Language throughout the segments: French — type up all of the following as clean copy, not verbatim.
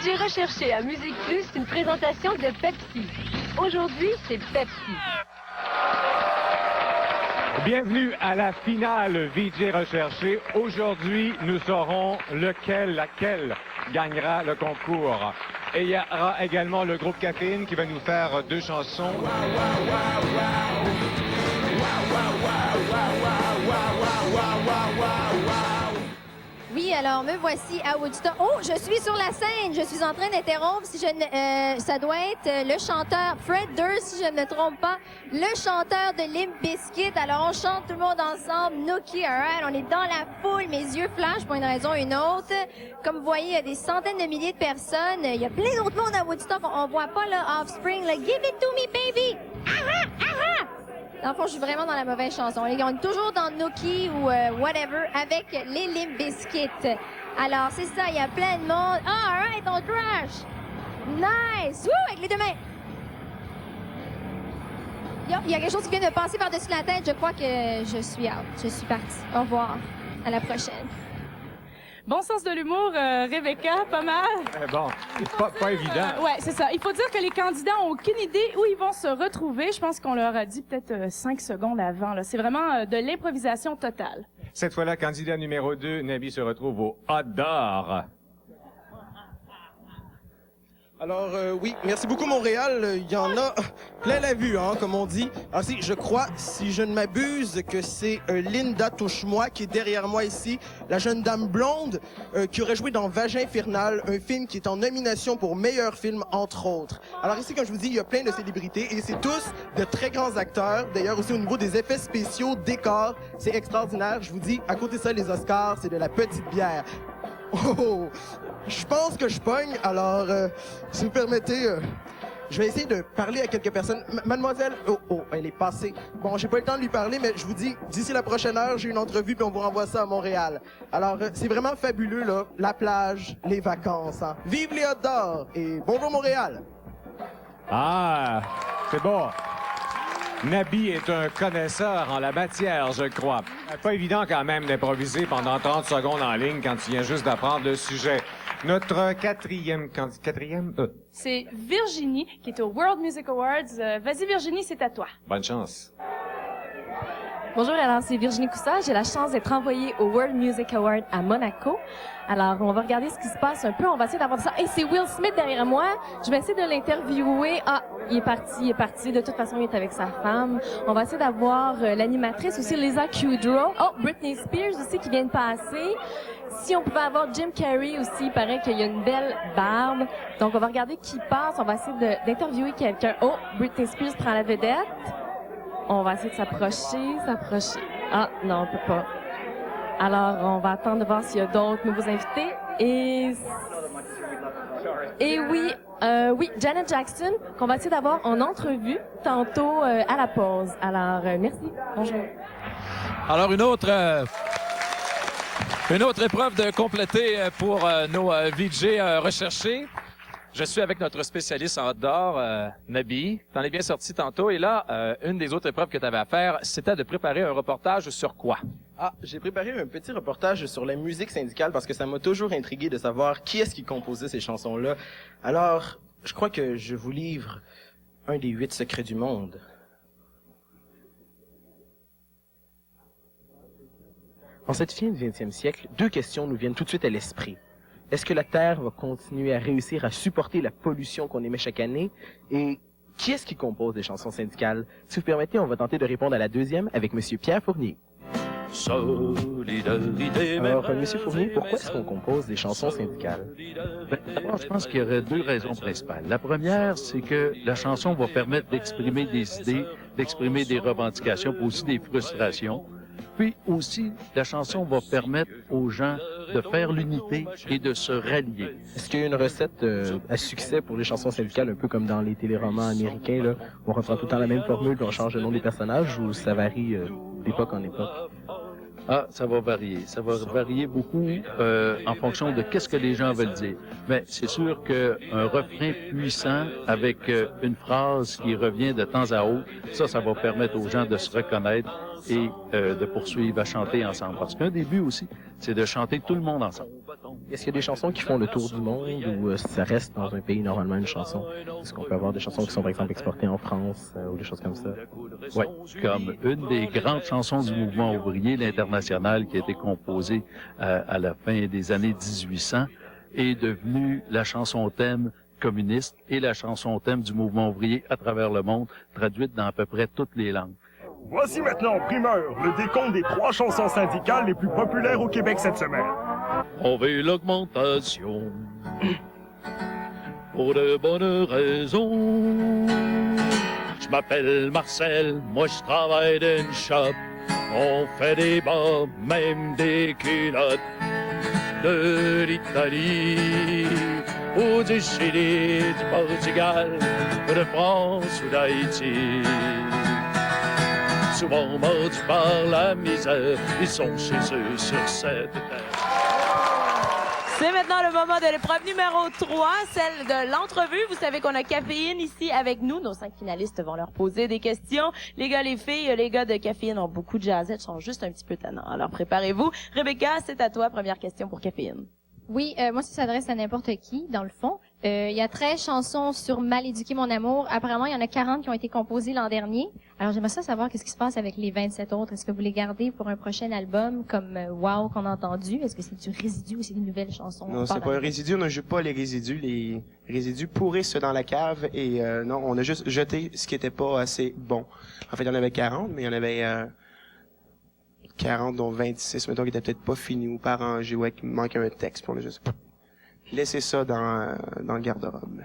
VJ Recherché à Musique Plus, une présentation de Pepsi. Aujourd'hui, c'est Pepsi. Bienvenue à la finale VJ Recherché. Aujourd'hui, nous saurons laquelle gagnera le concours. Et il y aura également le groupe Caféine qui va nous faire deux chansons. Oui, alors me voici à Woodstock. Oh, je suis sur la scène. Je suis en train d'interrompre. Si je ne, ça doit être le chanteur Fred Durst, si je ne me trompe pas, le chanteur de Limp Bizkit. Alors on chante tout le monde ensemble. Nookie, alright. On est dans la foule. Mes yeux flashent pour une raison ou une autre. Comme vous voyez, il y a des centaines de milliers de personnes. Il y a plein d'autres mondes à Woodstock. On voit pas le Offspring. Le Give it to me, baby. Aha, aha. Dans le fond, je suis vraiment dans la mauvaise chanson. On est toujours dans Nookie ou whatever avec les Limp Bizkit. Alors, c'est ça, il y a plein de monde. Ah, alright, on crash! Nice! Woo! Avec les deux mains. Il y a quelque chose qui vient de passer par-dessus la tête. Je crois que je suis out. Je suis partie. Au revoir. À la prochaine. Bon sens de l'humour, Rebecca, pas mal. Bon, pas évident. Ouais, c'est ça. Il faut dire que les candidats ont aucune idée où ils vont se retrouver. Je pense qu'on leur a dit peut-être 5 secondes avant. Là. C'est vraiment de l'improvisation totale. Cette fois-là, candidat numéro 2, Nabi se retrouve au Hot d'Or. Alors, oui, merci beaucoup, Montréal. Il y en a plein la vue, hein, comme on dit. Alors, je crois, si je ne m'abuse, que c'est Linda Touche-moi qui est derrière moi ici, la jeune dame blonde qui aurait joué dans Vagin Infernal, un film qui est en nomination pour meilleur film, entre autres. Alors ici, comme je vous dis, il y a plein de célébrités et c'est tous de très grands acteurs. D'ailleurs, aussi au niveau des effets spéciaux, décors, c'est extraordinaire. Je vous dis, à côté de ça, les Oscars, c'est de la petite bière. Oh, je pense que je pogne, alors si vous permettez, je vais essayer de parler à quelques personnes. Mademoiselle, oh, elle est passée. Bon, j'ai pas eu le temps de lui parler, mais je vous dis, d'ici la prochaine heure, j'ai une entrevue puis on vous renvoie ça à Montréal. Alors, c'est vraiment fabuleux, là, la plage, les vacances, hein. Vive les hot d'or et bonjour Montréal. Ah, c'est bon. Nabi est un connaisseur en la matière, je crois. Pas évident quand même d'improviser pendant 30 secondes en ligne quand tu viens juste d'apprendre le sujet. Notre quatrième... C'est Virginie, qui est au World Music Awards. Vas-y, Virginie, c'est à toi. Bonne chance. Bonjour, alors c'est Virginie Coussa. J'ai la chance d'être envoyée au World Music Award à Monaco. Alors, on va regarder ce qui se passe un peu. On va essayer d'avoir ça. Et c'est Will Smith derrière moi. Je vais essayer de l'interviewer. Ah, il est parti. De toute façon, il est avec sa femme. On va essayer d'avoir l'animatrice aussi, Lisa Kudrow. Oh, Britney Spears aussi qui vient de passer. Si on pouvait avoir Jim Carrey aussi, il paraît qu'il y a une belle barbe. Donc, on va regarder qui passe. On va essayer d'interviewer quelqu'un. Oh, Britney Spears prend la vedette. On va essayer de s'approcher. Ah, non, on peut pas. Alors, on va attendre de voir s'il y a d'autres nouveaux invités. Et oui, Janet Jackson, qu'on va essayer d'avoir en entrevue tantôt à la pause. Alors, merci. Bonjour. Alors, une autre épreuve de compléter pour nos VJ recherchés. Je suis avec notre spécialiste en hot d'or, Nabi. T'en es bien sorti tantôt. Et là, une des autres épreuves que tu avais à faire, c'était de préparer un reportage sur quoi? Ah, j'ai préparé un petit reportage sur la musique syndicale parce que ça m'a toujours intrigué de savoir qui est-ce qui composait ces chansons-là. Alors, je crois que je vous livre un des 8 secrets du monde. En cette fin du 20e siècle, 2 questions nous viennent tout de suite à l'esprit. Est-ce que la Terre va continuer à réussir à supporter la pollution qu'on émet chaque année? Et qui est-ce qui compose les chansons syndicales? Si vous permettez, on va tenter de répondre à la deuxième avec Monsieur Pierre Fournier. Alors, Monsieur Fournier, pourquoi est-ce qu'on compose des chansons syndicales? D'abord, je pense qu'il y aurait 2 raisons principales. La première, c'est que la chanson va permettre d'exprimer des idées, d'exprimer des revendications, puis aussi des frustrations. Puis aussi, la chanson va permettre aux gens de faire l'unité et de se rallier. Est-ce qu'il y a une recette à succès pour les chansons syndicales, un peu comme dans les téléromans américains, là, où on reprend tout le temps la même formule, puis on change le nom des personnages, ou ça varie d'époque en époque? Ah, ça va varier. Ça va varier beaucoup en fonction de qu'est-ce que les gens veulent dire. Mais c'est sûr qu'un refrain puissant avec une phrase qui revient de temps à autre, ça va permettre aux gens de se reconnaître et de poursuivre à chanter ensemble. Parce qu'un des buts aussi, c'est de chanter tout le monde ensemble. Est-ce qu'il y a des chansons qui font le tour du monde ou ça reste dans un pays normalement une chanson? Est-ce qu'on peut avoir des chansons qui sont par exemple exportées en France ou des choses comme ça? Oui, comme une des grandes chansons du mouvement ouvrier, l'Internationale, qui a été composée à la fin des années 1800, est devenue la chanson thème communiste et la chanson thème du mouvement ouvrier à travers le monde, traduite dans à peu près toutes les langues. Voici maintenant en primeur le décompte des 3 chansons syndicales les plus populaires au Québec cette semaine. On veut l'augmentation pour de bonnes raisons. Je m'appelle Marcel, moi je travaille dans une shop. On fait des bas, même des culottes. De l'Italie ou du Chili, du Portugal, de France ou d'Haïti. Souvent mordus par la misère, ils sont chez eux sur cette terre. C'est maintenant le moment de l'épreuve numéro 3, celle de l'entrevue. Vous savez qu'on a Caféine ici avec nous. Nos 5 finalistes vont leur poser des questions. Les gars, les filles, les gars de Caféine ont beaucoup de jazzette, sont juste un petit peu tannants. Alors préparez-vous. Rebecca, c'est à toi. Première question pour Caféine. Oui, moi, ça s'adresse à n'importe qui, dans le fond. Il y a 13 chansons sur Mal éduqué mon amour. Apparemment, il y en a 40 qui ont été composées l'an dernier. Alors, j'aimerais ça savoir qu'est-ce qui se passe avec les 27 autres. Est-ce que vous les gardez pour un prochain album comme Wow qu'on a entendu? Est-ce que c'est du résidu ou c'est des nouvelles chansons? Non, c'est pas un résidu. On ne joue pas les résidus. Les résidus pourrissent dans la cave et non, on a juste jeté ce qui était pas assez bon. En fait, il y en avait 40, mais il y en avait 40 dont 26, mettons, qui étaient peut-être pas finis ou pas arrangés ou qui manquait un texte. Puis on a juste laissé ça dans le garde-robe.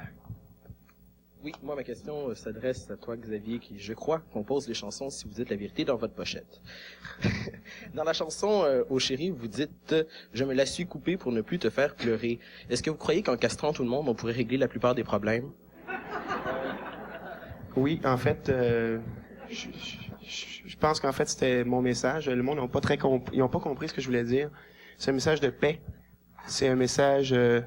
Oui, moi, ma question s'adresse à toi, Xavier, qui, je crois, compose les chansons si vous dites la vérité dans votre pochette. Dans la chanson Ô chéri, vous dites « Je me la suis coupée pour ne plus te faire pleurer ». Est-ce que vous croyez qu'en castrant tout le monde, on pourrait régler la plupart des problèmes? Oui, en fait, je pense qu'en fait, c'était mon message. Le monde n'a pas ils ont pas compris ce que je voulais dire. C'est un message de paix. C'est un message de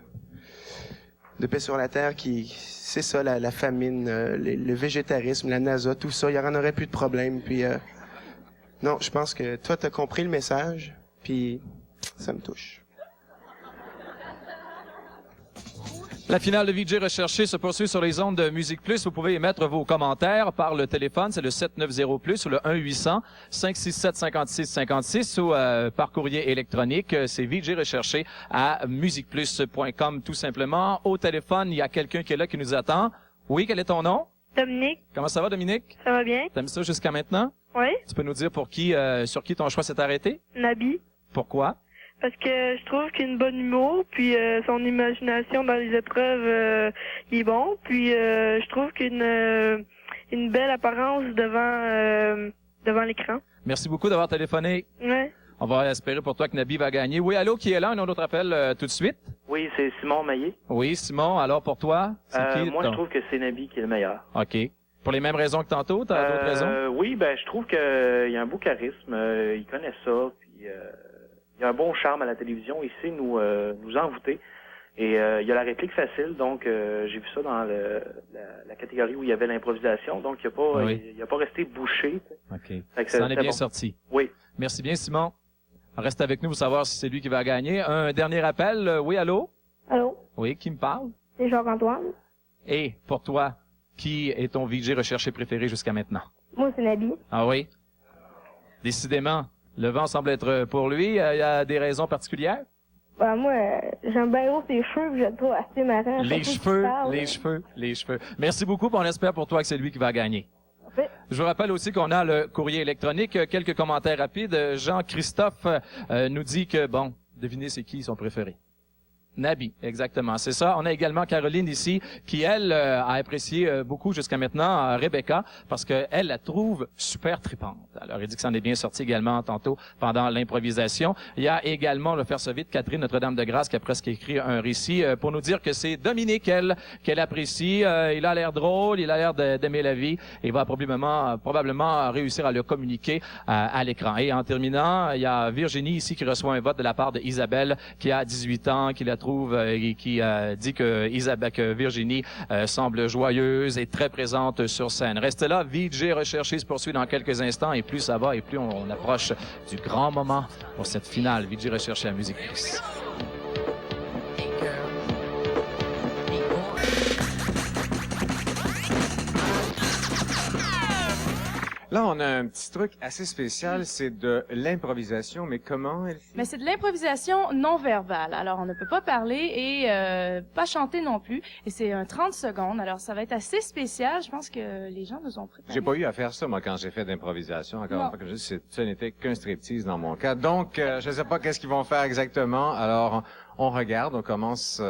paix sur la terre c'est ça, la famine, le végétarisme, la NASA, tout ça. Il y en aurait plus de problème. Puis, non, je pense que toi, t'as compris le message, puis ça me touche. La finale de VJ Recherché se poursuit sur les ondes de Musique Plus. Vous pouvez émettre vos commentaires par le téléphone, c'est le 790 Plus ou le 1-800-567-5656 ou par courrier électronique, c'est VJ Recherché à musiqueplus.com tout simplement. Au téléphone, il y a quelqu'un qui est là qui nous attend. Oui, quel est ton nom? Dominique. Comment ça va, Dominique? Ça va bien? T'aimes ça jusqu'à maintenant? Oui. Tu peux nous dire sur qui ton choix s'est arrêté? Nabi. Pourquoi? Parce que je trouve qu'il a une bonne humour, puis son imagination dans les épreuves, il est bon. Puis je trouve qu'il a une belle apparence devant l'écran. Merci beaucoup d'avoir téléphoné. Ouais. On va espérer pour toi que Nabi va gagner. Oui, allô, qui est là? Un autre appel tout de suite? Oui, c'est Simon Maillet. Oui, Simon. Alors, pour toi, c'est qui? Moi, je trouve que c'est Nabi qui est le meilleur. OK. Pour les mêmes raisons que tantôt? T'as d'autres raisons? Oui, ben je trouve qu'il y a un beau charisme. Il connaît ça, puis il a un bon charme à la télévision. Il sait nous envoûter. Et il y a la réplique facile, donc j'ai vu ça dans la catégorie où il y avait l'improvisation. Donc il a pas resté bouché. OK. Ça en est bien sorti. Oui. Merci bien, Simon. Reste avec nous pour savoir si c'est lui qui va gagner. Un dernier appel. Oui, allô? Allô? Oui, qui me parle? C'est Jacques-Antoine. Et pour toi, qui est ton VJ recherché préféré jusqu'à maintenant? Moi, c'est Nabi. Ah oui? Décidément, le vent semble être pour lui. Il y a des raisons particulières? Ben, moi, j'aime bien gros ses cheveux, puis je le trouve assez marrant. Les cheveux. Merci beaucoup, on espère pour toi que c'est lui qui va gagner. Je vous rappelle aussi qu'on a le courrier électronique. Quelques commentaires rapides. Jean-Christophe nous dit que, bon, devinez c'est qui son préféré. Nabi, exactement, c'est ça. On a également Caroline ici qui, elle, a apprécié beaucoup jusqu'à maintenant Rebecca parce qu'elle la trouve super tripante. Alors, elle dit que ça en est bien sorti également tantôt pendant l'improvisation. Il y a également, on va faire ça vite, Catherine Notre-Dame-de-Grâce qui a presque écrit un récit pour nous dire que c'est Dominique, qu'elle apprécie. Il a l'air drôle, il a l'air d'aimer la vie et va probablement réussir à le communiquer à l'écran. Et en terminant, il y a Virginie ici qui reçoit un vote de la part d'Isabelle qui a 18 ans, qui la trouve trouve et qui dit que Virginie semble joyeuse et très présente sur scène. Restez là, VJ Recherché se poursuit dans quelques instants et plus ça va et plus on approche du grand moment pour cette finale. VJ Recherché à Musique Plus. Là, on a un petit truc assez spécial, c'est de l'improvisation, mais comment, Elfie? Mais c'est de l'improvisation non verbale. Alors, on ne peut pas parler et pas chanter non plus. Et c'est un 30 secondes. Alors, ça va être assez spécial. Je pense que les gens nous ont préparé. J'ai pas eu à faire ça, moi, quand j'ai fait d'improvisation. Encore une fois, que je dis, ce n'était qu'un striptease dans mon cas. Donc, je sais pas qu'est-ce qu'ils vont faire exactement. Alors, on regarde, on commence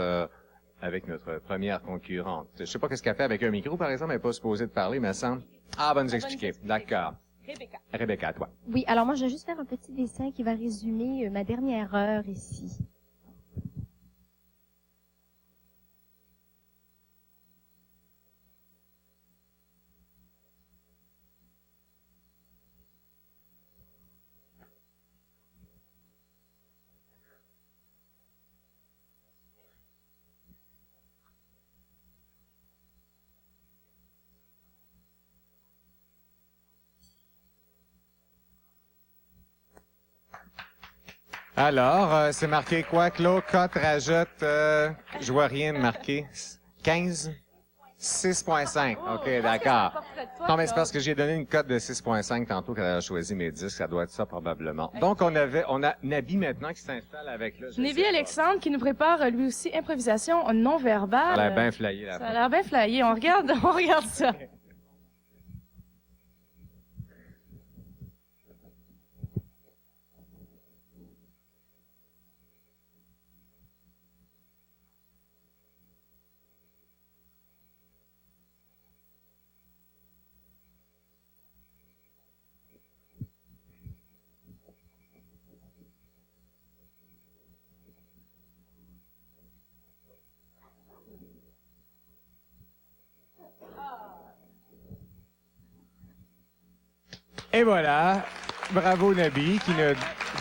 avec notre première concurrente. Je sais pas qu'est-ce qu'elle fait avec un micro, par exemple. Elle n'est pas supposée de parler, mais elle semble... Ah, elle va nous expliquer. D'accord. Rebecca. Rebecca, toi. Oui, alors moi, je vais juste faire un petit dessin qui va résumer ma dernière heure ici. Alors, c'est marqué quoi, Claude? Cote, rajoute, je vois rien de marqué. 15? 6.5. OK, d'accord. Non, mais c'est parce que j'ai donné une cote de 6.5 tantôt qu'elle a choisi mes disques. Ça doit être ça, probablement. Donc, on a Nabi maintenant qui s'installe avec là. Nabi Alexandre qui nous prépare lui aussi improvisation non verbale. Ça a l'air bien flyé, là. Ça a l'air bien flyé. On regarde ça. Et voilà. Bravo, Nabi, qui ne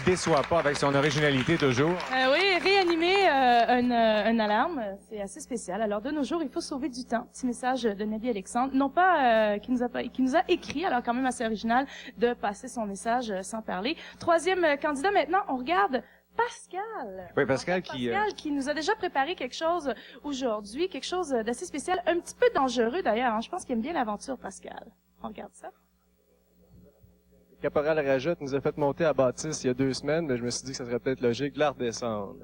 déçoit pas avec son originalité toujours. Oui, réanimer une alarme, c'est assez spécial. Alors, de nos jours, il faut sauver du temps. Petit message de Nabi Alexandre. Non pas qui nous a écrit, alors quand même assez original, de passer son message sans parler. Troisième candidat, maintenant, on regarde Pascal. Oui, Pascal qui nous a déjà préparé quelque chose aujourd'hui, quelque chose d'assez spécial, un petit peu dangereux d'ailleurs. Hein. Je pense qu'il aime bien l'aventure, Pascal. On regarde ça. Caporal Rajotte nous a fait monter à Bâtisse il y a 2 semaines, mais je me suis dit que ça serait peut-être logique de la redescendre.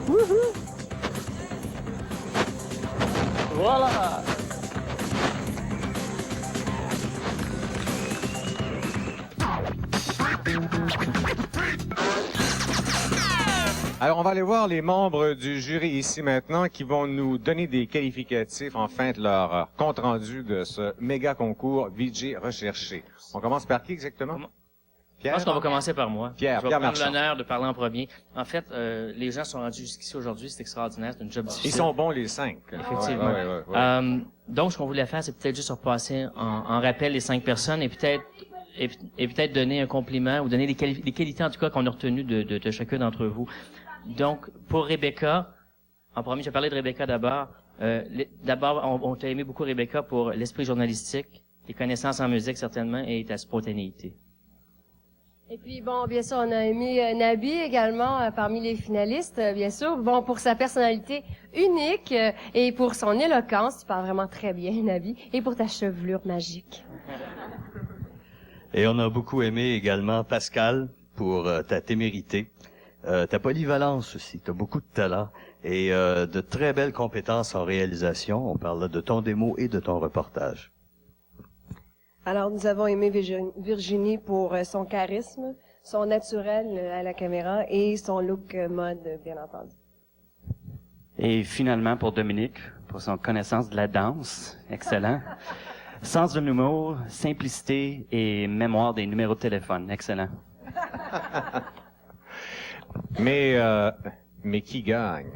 Wouhou! Voilà! Alors, on va aller voir les membres du jury ici maintenant qui vont nous donner des qualificatifs en fin de leur compte-rendu de ce méga concours VJ Recherché. On commence par qui exactement? Pierre? Je pense qu'on va commencer par moi. Pierre Je vais prendre Marchand. l'honneur de parler en premier. En fait, les gens sont rendus jusqu'ici aujourd'hui, c'est extraordinaire, c'est une job difficile. Ils sont bons les 5. Effectivement. Ouais. Donc, ce qu'on voulait faire, c'est peut-être juste repasser en rappel les 5 personnes et peut-être donner un compliment ou donner des qualités en tout cas qu'on a retenues de chacun d'entre vous. Donc, pour Rebecca, en premier, je vais parler de Rebecca d'abord. D'abord, on t'a aimé beaucoup Rebecca pour l'esprit journalistique, tes connaissances en musique certainement et ta spontanéité. Et puis, bon, bien sûr, on a aimé Nabi également parmi les finalistes, bien sûr. Bon, pour sa personnalité unique et pour son éloquence, tu parles vraiment très bien, Nabi, et pour ta chevelure magique. Et on a beaucoup aimé également Pascal pour ta témérité, ta polyvalence aussi, tu as beaucoup de talent et de très belles compétences en réalisation. On parle là de ton démo et de ton reportage. Alors, nous avons aimé Virginie pour son charisme, son naturel à la caméra et son look mode, bien entendu. Et finalement, pour Dominique, pour son connaissance de la danse, excellent. Sens de l'humour, simplicité et mémoire des numéros de téléphone, excellent. Mais qui gagne?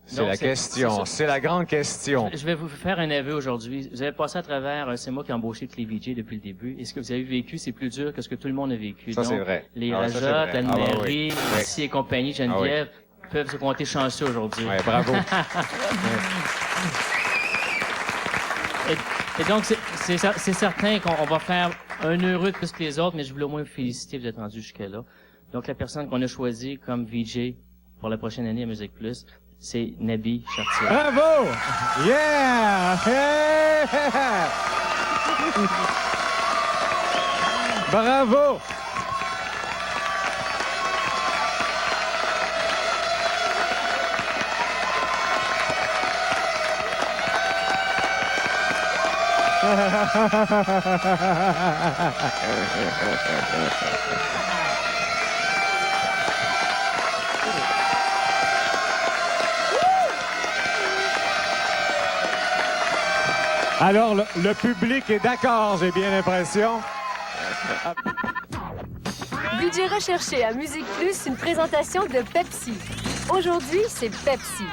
C'est Donc, la question. C'est la grande question. Je vais vous faire un aveu aujourd'hui. Vous avez passé à travers, c'est moi qui ai embauché tous les VJ depuis le début. Et ce que vous avez vécu, c'est plus dur que ce que tout le monde a vécu. Ça, Donc, c'est vrai. Les Ah ouais, ça, c'est Rajot, vrai. Anne-Marie, Oui. ici et compagnie, Geneviève, peuvent se compter chanceux aujourd'hui. Ouais, bravo. Et donc, c'est certain qu'on va faire un heureux de plus que les autres, mais je voulais au moins vous féliciter, vous êtes rendu jusque-là. Donc, la personne qu'on a choisie comme VJ pour la prochaine année à Musique Plus, c'est Nabi Chartier. Bravo! Yeah! Yeah! Bravo! Alors, le public est d'accord, j'ai bien l'impression. VJ recherché à Musique Plus, une présentation de Pepsi. Aujourd'hui, c'est Pepsi.